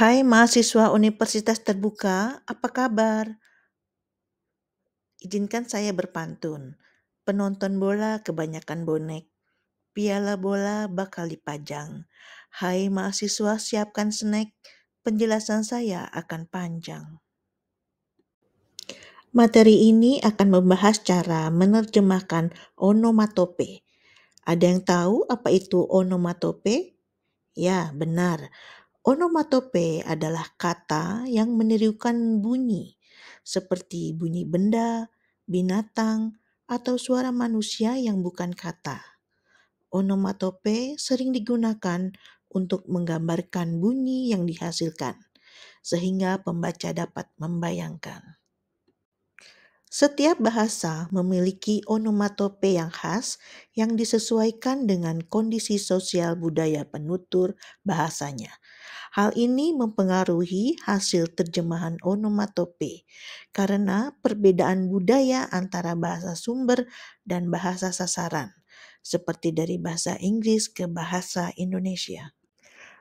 Hai mahasiswa Universitas Terbuka, apa kabar? Izinkan saya berpantun. Penonton bola kebanyakan bonek, piala bola bakal dipajang. Hai mahasiswa, siapkan snack, penjelasan saya akan panjang. Materi ini akan membahas cara menerjemahkan onomatope. Ada yang tahu apa itu onomatope? Ya, benar. Onomatope adalah kata yang menirukan bunyi, seperti bunyi benda, binatang, atau suara manusia yang bukan kata. Onomatope sering digunakan untuk menggambarkan bunyi yang dihasilkan, sehingga pembaca dapat membayangkan. Setiap bahasa memiliki onomatope yang khas yang disesuaikan dengan kondisi sosial budaya penutur bahasanya. Hal ini mempengaruhi hasil terjemahan onomatope karena perbedaan budaya antara bahasa sumber dan bahasa sasaran, seperti dari bahasa Inggris ke bahasa Indonesia.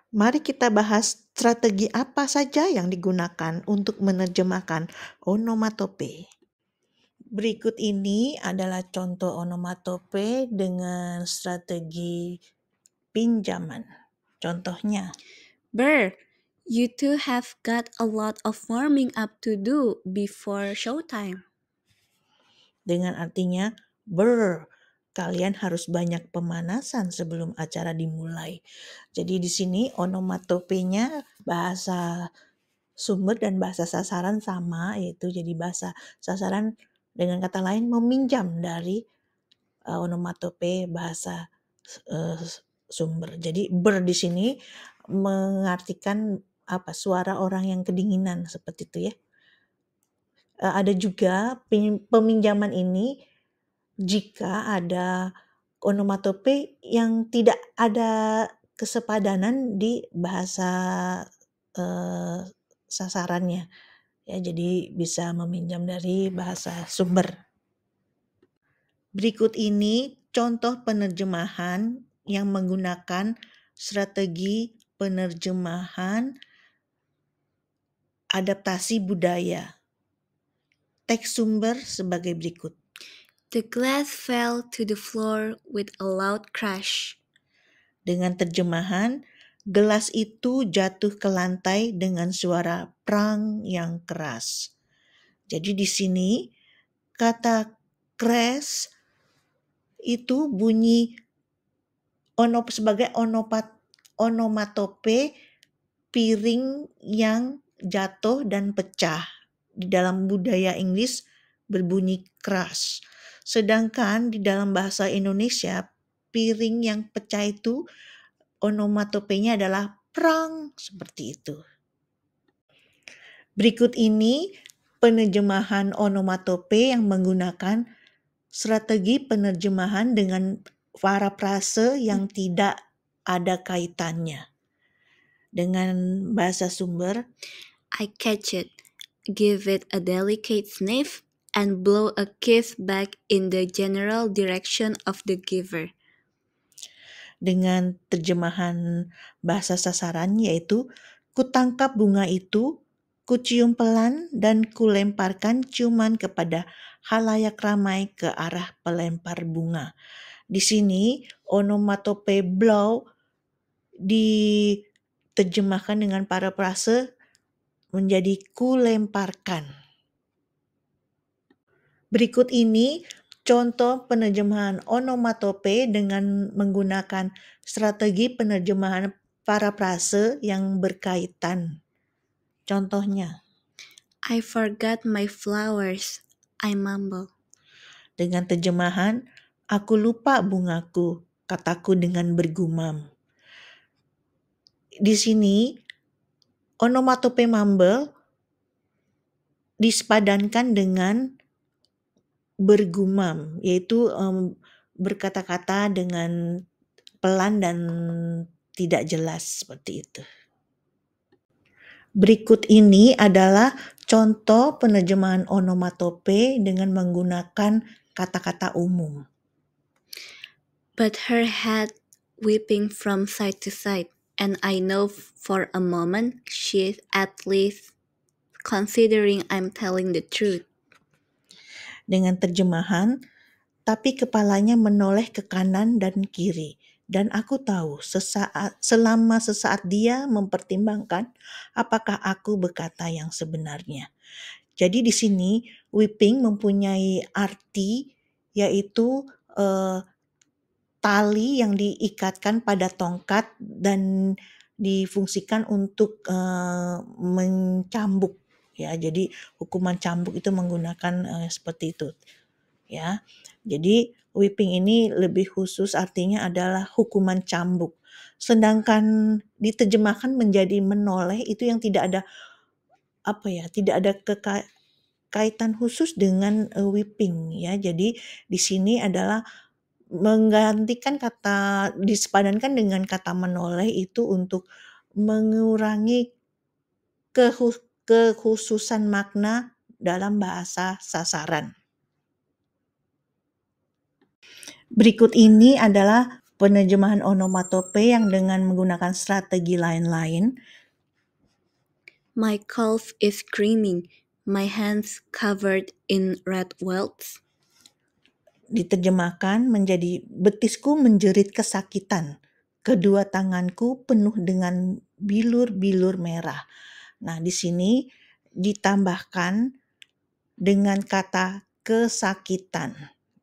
Mari kita bahas strategi apa saja yang digunakan untuk menerjemahkan onomatope. Berikut ini adalah contoh onomatope dengan strategi pinjaman. Contohnya, Brr, you two have got a lot of warming up to do before showtime. dengan artinya kalian harus banyak pemanasan sebelum acara dimulai. Jadi di sini onomatopenya bahasa sumber dan bahasa sasaran sama, yaitu jadi bahasa sasaran dengan kata lain meminjam dari onomatope bahasa sumber. Jadi di sini mengartikan suara orang yang kedinginan seperti itu ya. Ada juga peminjaman ini jika ada onomatope yang tidak ada kesepadanan di bahasa sasarannya. Ya, jadi bisa meminjam dari bahasa sumber. Berikut ini contoh penerjemahan yang menggunakan strategi penerjemahan adaptasi budaya. Teks sumber sebagai berikut. The glass fell to the floor with a loud crash. Dengan terjemahan, gelas itu jatuh ke lantai dengan suara prang yang keras. Jadi di sini kata crash itu bunyi sebagai onomatope piring yang jatuh dan pecah. Di dalam budaya Inggris berbunyi crash. Sedangkan di dalam bahasa Indonesia, piring yang pecah itu onomatopenya adalah prang, seperti itu. Berikut ini penerjemahan onomatope yang menggunakan strategi penerjemahan dengan parafrase yang tidak ada kaitannya. Dengan bahasa sumber, I catch it, give it a delicate sniff, and blow a kiss back in the general direction of the giver. Dengan terjemahan bahasa sasaran yaitu kutangkap bunga itu, kucium pelan dan kulemparkan ciuman kepada halayak ramai ke arah pelempar bunga. Di sini onomatope blow diterjemahkan dengan parafrase menjadi kulemparkan. Berikut ini contoh penerjemahan onomatope dengan menggunakan strategi penerjemahan parafrase yang berkaitan. Contohnya, I forgot my flowers, I mumble. dengan terjemahan, aku lupa bungaku, kataku dengan bergumam. Di sini, onomatope mumble disepadankan dengan bergumam, yaitu berkata-kata dengan pelan dan tidak jelas seperti itu. Berikut ini adalah contoh penerjemahan onomatope dengan menggunakan kata-kata umum. But her head whipping from side to side. And I know for a moment she's at least considering I'm telling the truth. Dengan terjemahan, tapi kepalanya menoleh ke kanan dan kiri. Dan aku tahu selama sesaat dia mempertimbangkan apakah aku berkata yang sebenarnya. Jadi di sini whipping mempunyai arti yaitu tali yang diikatkan pada tongkat dan difungsikan untuk mencambuk, ya. Jadi hukuman cambuk itu menggunakan seperti itu, ya. Jadi whipping ini lebih khusus artinya adalah hukuman cambuk. Sedangkan diterjemahkan menjadi menoleh itu yang tidak ada tidak ada kaitan khusus dengan whipping, ya. Jadi di sini adalah menggantikan disepadankan dengan kata menoleh itu untuk mengurangi kekhususan makna dalam bahasa sasaran. Berikut ini adalah penerjemahan onomatope yang dengan menggunakan strategi lain-lain. My calf is screaming, my hands covered in red welts. Diterjemahkan menjadi betisku menjerit kesakitan, kedua tanganku penuh dengan bilur-bilur merah. Nah, di sini ditambahkan dengan kata kesakitan.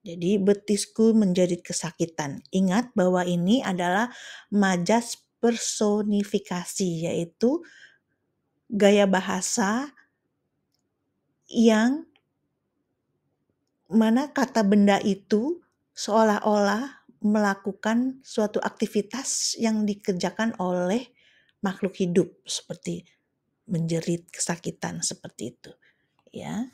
Jadi betisku menjerit kesakitan. Ingat bahwa ini adalah majas personifikasi, yaitu gaya bahasa yang mana kata benda itu seolah-olah melakukan suatu aktivitas yang dikerjakan oleh makhluk hidup, seperti menjerit kesakitan seperti itu, ya.